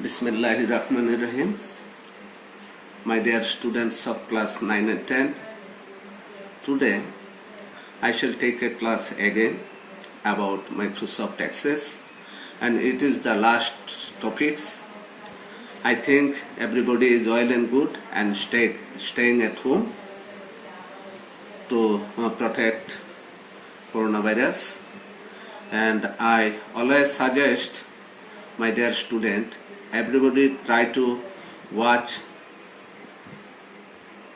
Bismillahirrahmanirrahim. My dear students of class 9 and 10, today I shall take a class again about Microsoft Access, and it is the last topics. I think everybody is well and good and staying at home to protect coronavirus, and I always suggest my dear student, everybody try to watch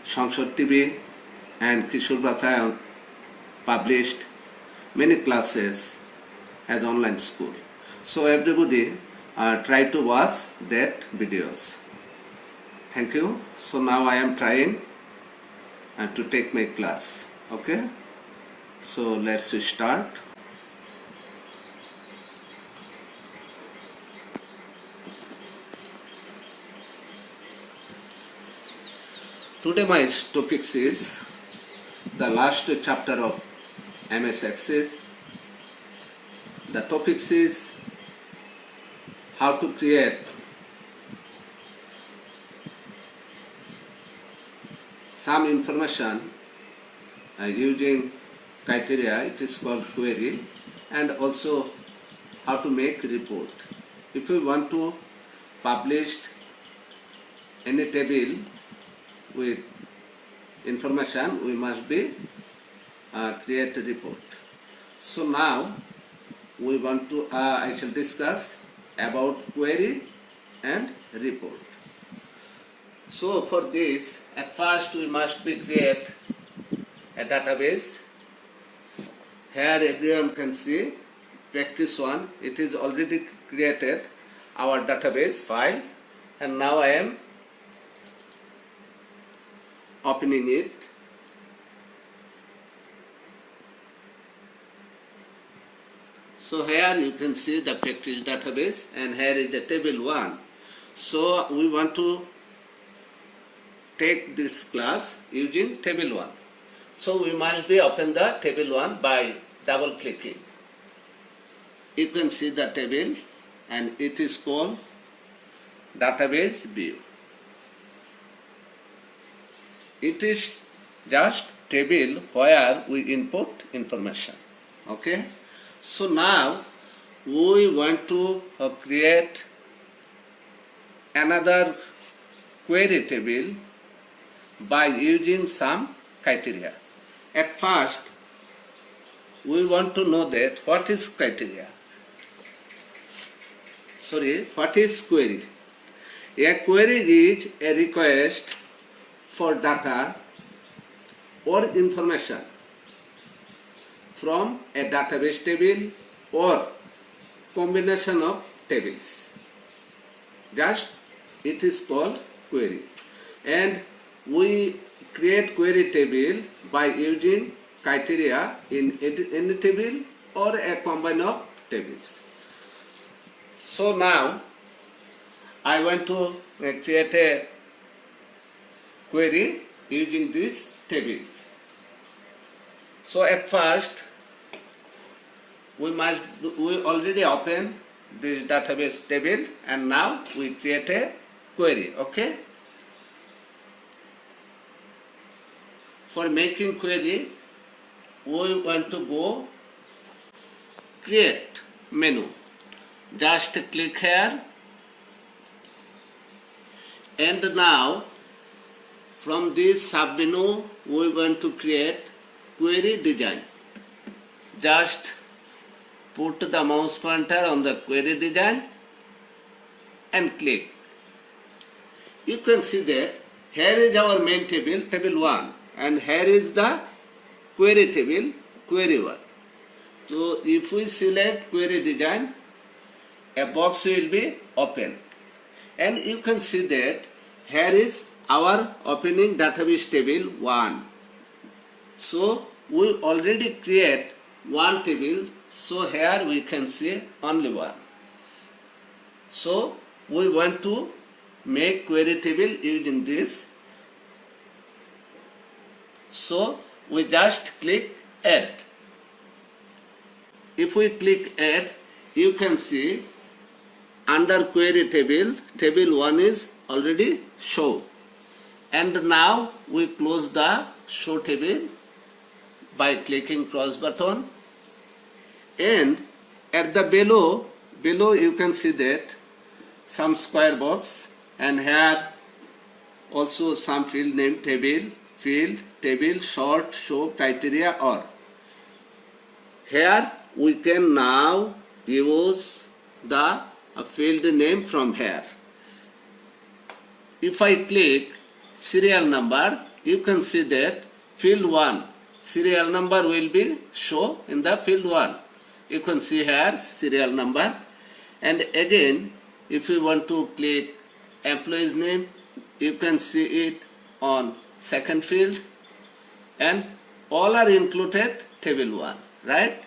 Sangsad TV and Kishore Bhataya published many classes as online school. So everybody try to watch that videos. Thank you. So now I am trying to take my class. Okay. So let's start. Today my topic is the last chapter of MS Access. The topic is how to create some information using criteria, it is called query, and also how to make report. If we want to publish any table with information, we must be create a report. So now we want to I shall discuss about query and report. So for this, at first we must be create a database. Here everyone can see practice 1, it is already created our database file, and now I am opening it. So here you can see the practice database, and here is the table 1. So we want to take this class using table 1. So we must be open the table 1 by double clicking. You can see the table, and it is called database view. It is just table where we input information. Okay. So now we want to create another query table by using some criteria. At first we want to know that what is criteria. What is query? A query is a request for data or information from a database table or combination of tables. Just it is called query, and we create query table by using criteria in any table or a combine of tables. So now I want to create a query using this table. So at first we already open this database table, and now we create a query. Okay. For making query, we want to go create menu. Just click here, and now from this sub menu we want to create query design. Just put the mouse pointer on the query design and click. You can see that here is our main table, table 1, and here is the query table, query 1. So if we select query design, a box will be open, and you can see that here is our opening database table 1. So we already create one table, so here we can see only one. So we want to make query table using this. So we just click add. If we click add, you can see under query table, table 1 is already shown. And now we close the show table by clicking cross button, and at the below you can see that some square box, and here also some field name table, field, table, sort, show, criteria, or. Here we can now use the field name from here. If I click serial number, you can see that field 1 serial number will be shown in the field 1. You can see here serial number, and again if you want to click employee's name, you can see it on second field, and all are included table 1, right?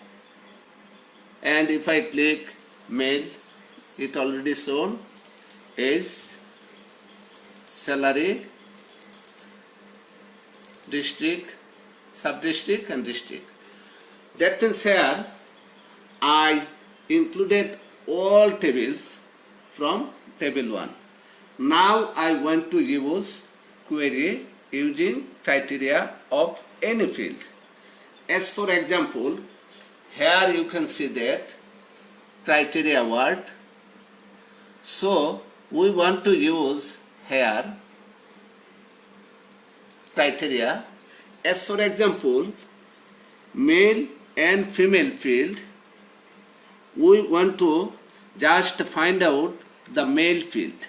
And if I click mail, it already shown is salary, district, sub-district and district. That means here I included all tables from table 1. Now I want to use query using criteria of any field. As for example, here you can see that criteria word. So we want to use here criteria. As for example, male and female field, we want to just find out the male field.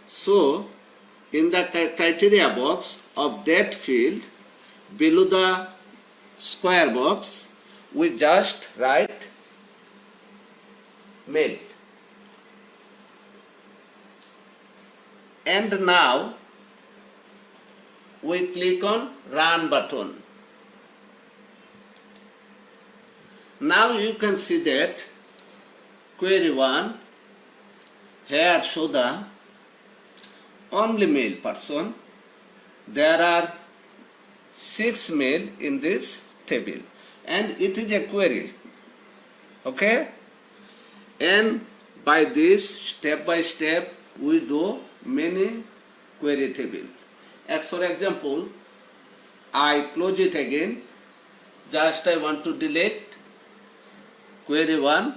So in the criteria box of that field, below the square box, we just write male. And now we click on run button. Now you can see that query 1 here show the only male person. There are 6 male in this table, and it is a query. Okay, and by this step by step we do many query table. As for example, I close it again. Just I want to delete query 1,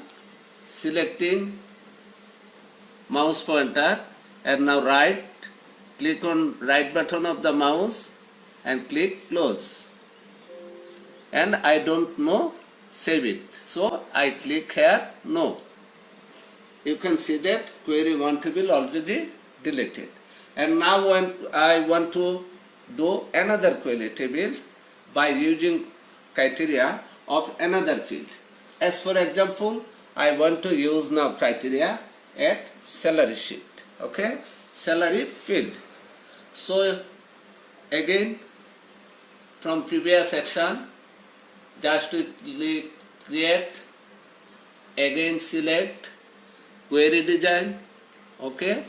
selecting mouse pointer, and now right click on right button of the mouse and click close. And I don't know save it, so I click here no. You can see that query 1 table already deleted. And now when I want to do another query table by using criteria of another field. As for example, I want to use now criteria at salary sheet. Okay, salary field. So again from previous section, just to create, again select query design. Okay,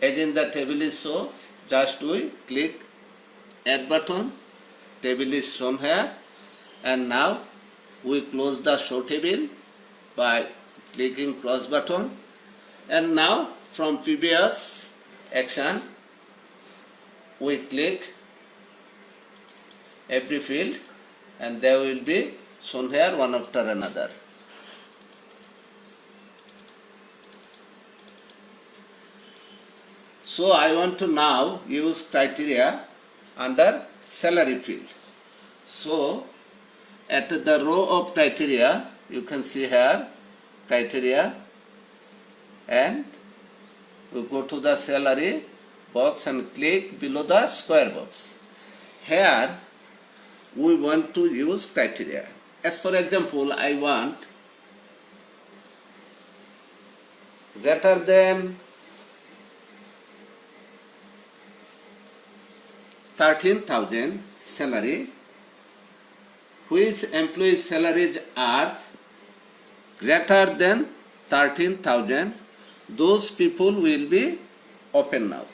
again the table is shown. Just we click add button, table is shown here, and now we close the show table by clicking cross button. And now from previous action we click every field, and they will be shown here one after another. So I want to now use criteria under salary field. So at the row of criteria, you can see here criteria, and we go to the salary box and click below the square box. Here we want to use criteria. As for example, I want greater than 13,000 salary, which employees' salaries are greater than 13,000, those people will be open now.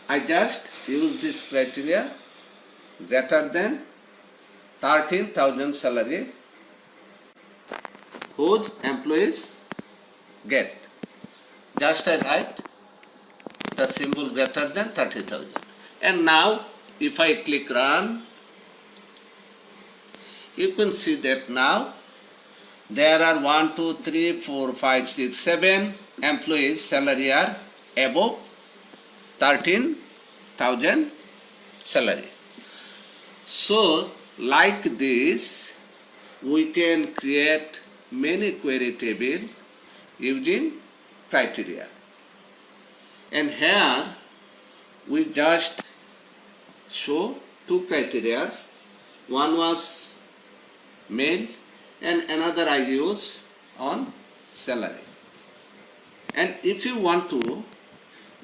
I just use this criteria, greater than 13,000 salary, whose employees get. just I write the symbol greater than 30,000. And now if I click run, you can see that now there are 1, 2, 3, 4, 5, 6, 7 employees' salary are above 13,000 salary. So like this, we can create many query table using criteria. And here we just show two criteria. One was male and another I use on salary. And if you want to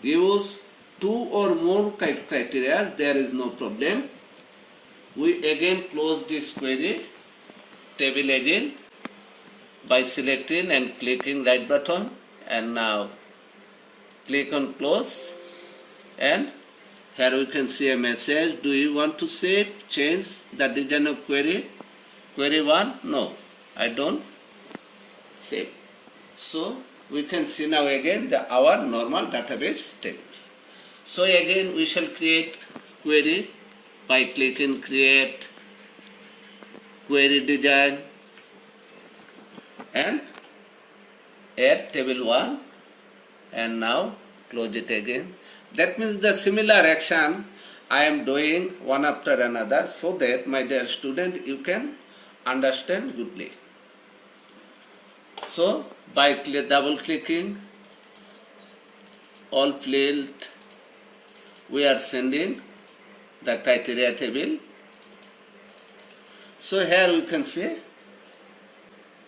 use two or more criteria, there is no problem. We again close this query table again by selecting and clicking right button, and now click on close, and here we can see a message. Do you want to save, change the design of query? Query 1, no, I don't save. So we can see now again our normal database table. So again we shall create query by clicking create query design and add table 1, and now close it again. That means the similar action I am doing one after another, so that my dear student you can understand goodly. So by double clicking all field, we are sending the criteria table. So here we can see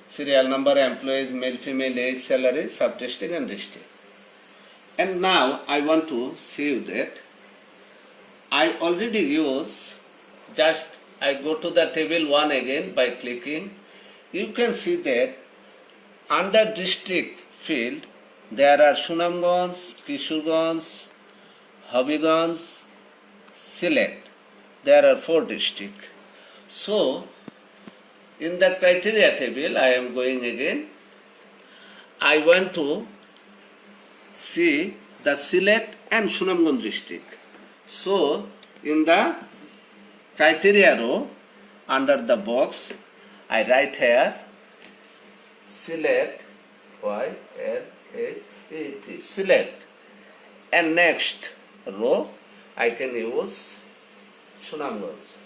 serial number, employees, male, female, age, salary, sub-district and district. And now I want to show you that I already use, just I go to the table 1 again by clicking. You can see that under district field there are Sunamganj, Kishorganj, Habiganj, Sylhet. There are 4 districts. So in the criteria table I am going again. I want to see the Sylhet and Sunamganj district. So in the criteria row under the box I write here Sylhet, Y-L-S-E-T, Sylhet, and next row I can use Sunamganj.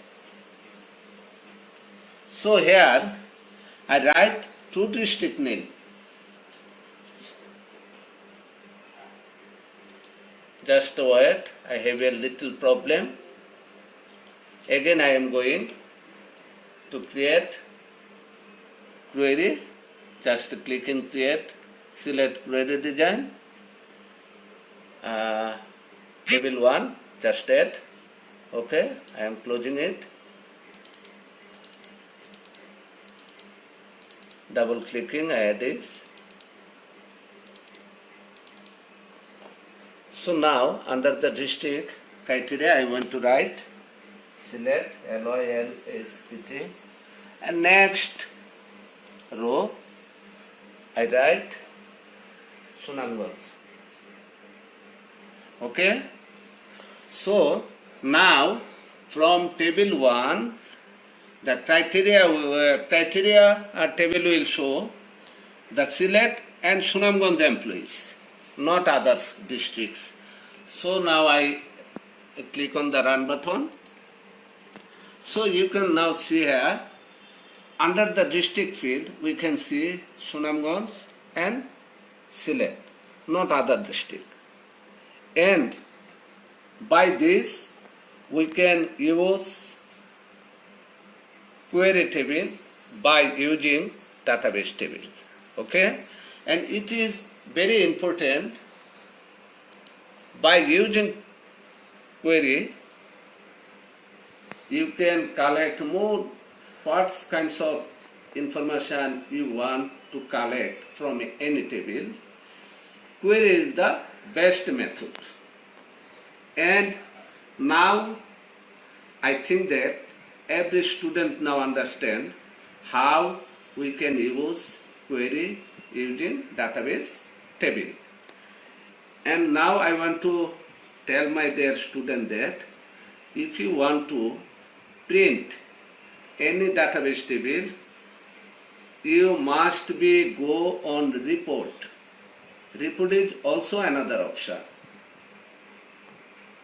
So here I write 2 district name. Just wait, I have a little problem. Again I am going to create query. Just click in create, select query design, table 1, just add. Okay, I am closing it. Double clicking, I add this. So now under the district criteria I want to write Sylhet, L-O-L-S-P-T, and next row I write Sunamganj. Okay. So now from table 1 the criteria table will show the Sylhet and Sunamganj employees, not other districts. So now I click on the run button. So you can now see here under the district field we can see Sunamganj and Sylhet, not other district. And by this we can use query table by using database table. Okay, and it is very important, by using query you can collect more what kinds of information you want to collect from any table. Query is the best method. And now I think that every student now understand how we can use query using database table. And now I want to tell my dear student that if you want to print any database table, you must be go on report. Report is also another option.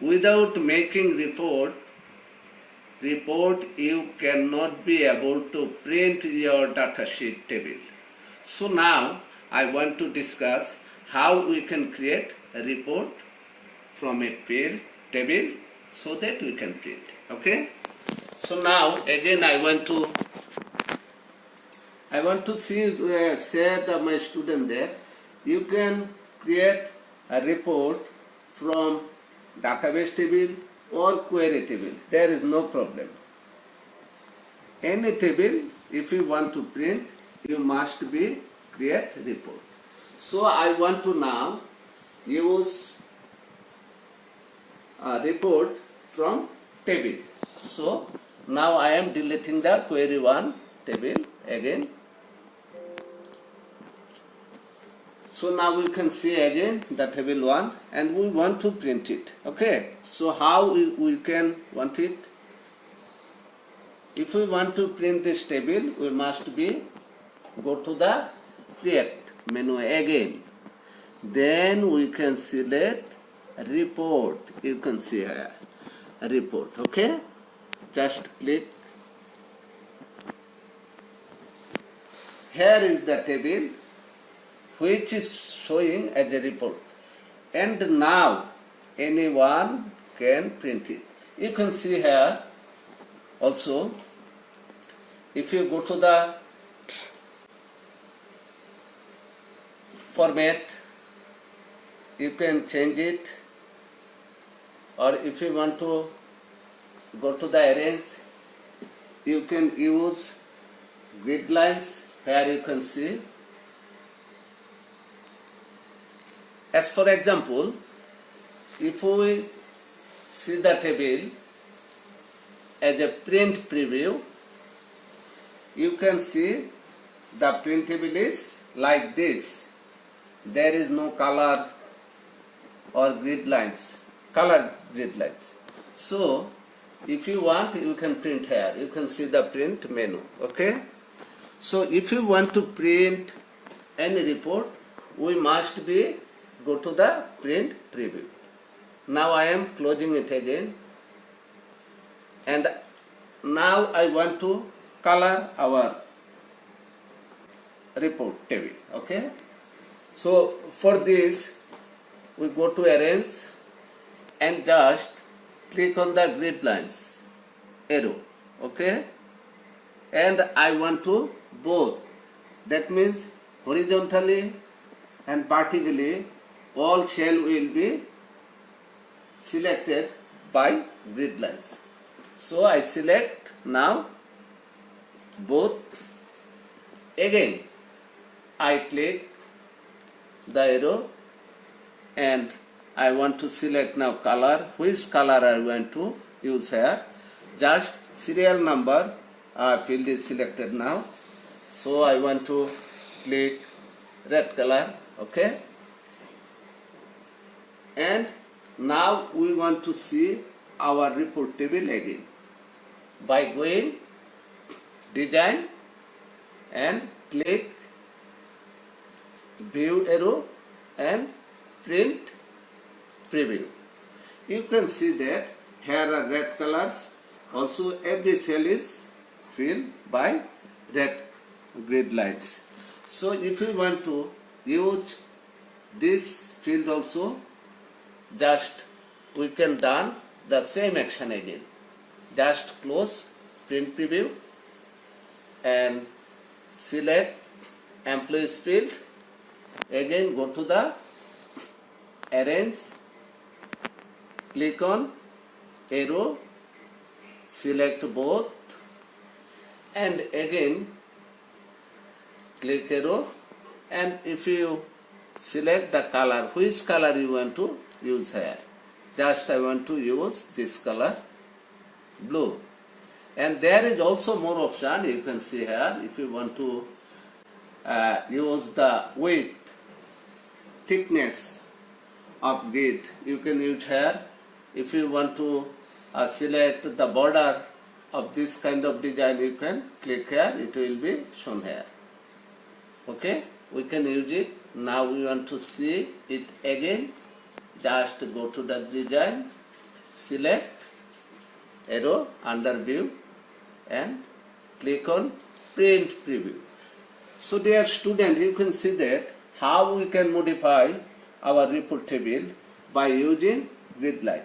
Without making report you cannot be able to print your datasheet table. So now I want to discuss how we can create a report from a field table so that we can print. Okay? So now again I want to say to my student that you can create a report from database table or query table. There is no problem. Any table, if you want to print, you must be create report. So I want to now use a report from table. So now I am deleting the query 1 table again. So now we can see again the table 1 and we want to print it. Okay. So how we can want it? If we want to print this table, we must be go to the create menu again. Then we can select report. You can see here a report. Okay. Just click. Here is the table which is showing as a report, and now anyone can print it. You can see here also, if you go to the format, you can change it, or if you want to go to the arrange, you can use grid lines. Here you can see. As for example, if we see the table as a print preview, you can see the print table is like this. There is no color or grid lines, color grid lines. So, if you want, you can print here. You can see the print menu. Okay. So, if you want to print any report, we must be go to the print preview. Now I am closing it again, and now I want to color our report table. Okay. So for this we go to arrange and just click on the grid lines arrow. Okay. And I want to both, that means horizontally and vertically all cell will be selected by grid lines. So I select now both. Again I click the arrow and I want to select now color. Which color I want to use here? Just serial number field is selected now. So I want to click red color. Okay. And now we want to see our report table again by going design and click view arrow and print preview. You can see that here are red colors. Also every cell is filled by red grid lines. So if you want to use this field also, just we can done the same action again. Just close print preview and select employees field. Again go to the arrange, click on arrow, select both, and again click arrow, and if you select the color, which color you want to use here. Just I want to use this color, blue. And there is also more option. You can see here, if you want to use the width, thickness of grid you can use here. If you want to select the border of this kind of design, you can click here, it will be shown here. Okay, we can use it. Now we want to see it again. Just go to the design, select arrow under view and click on print preview. So dear student, you can see that how we can modify our report table by using grid line.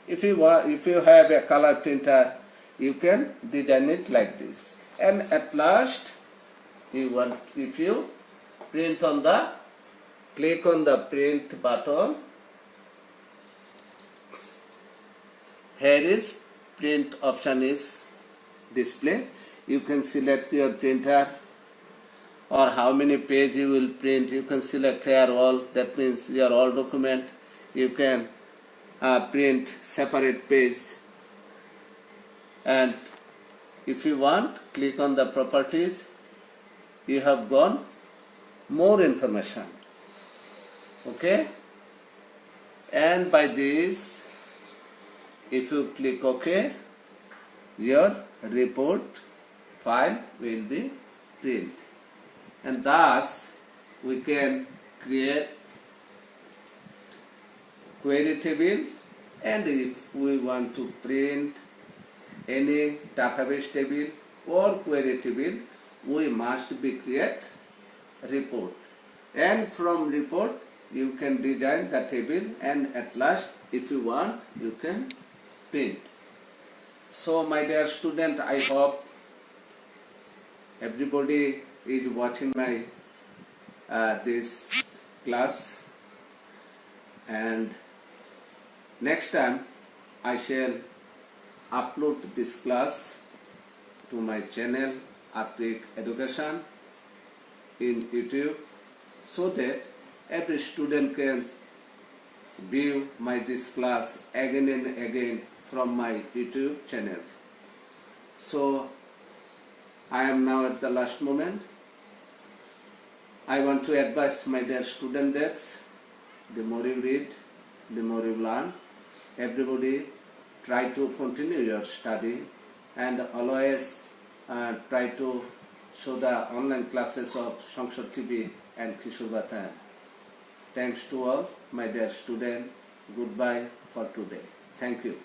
If you have a color printer, you can design it like this. And at last, if you print on the, click on the print button. Here is print option is display. You can select your printer or how many pages you will print. You can select here all, that means your all document. You can print separate page, and if you want, click on the properties. You have gone more information. Okay, and by this, if you click OK, your report file will be print, and thus we can create query table. And if we want to print any database table or query table, we must be create report, and from report you can design the table, and at last if you want you can print. So my dear student, I hope everybody is watching my this class, and next time I shall upload this class to my channel Atik Education in YouTube, so that every student can view my this class again and again from my YouTube channel. So I am now at the last moment. I want to advise my dear student that the more you read, the more you learn. Everybody try to continue your study, and always try to show the online classes of Sangsad TV and Kishore Batan. Thanks to all my dear student. Goodbye for today. Thank you.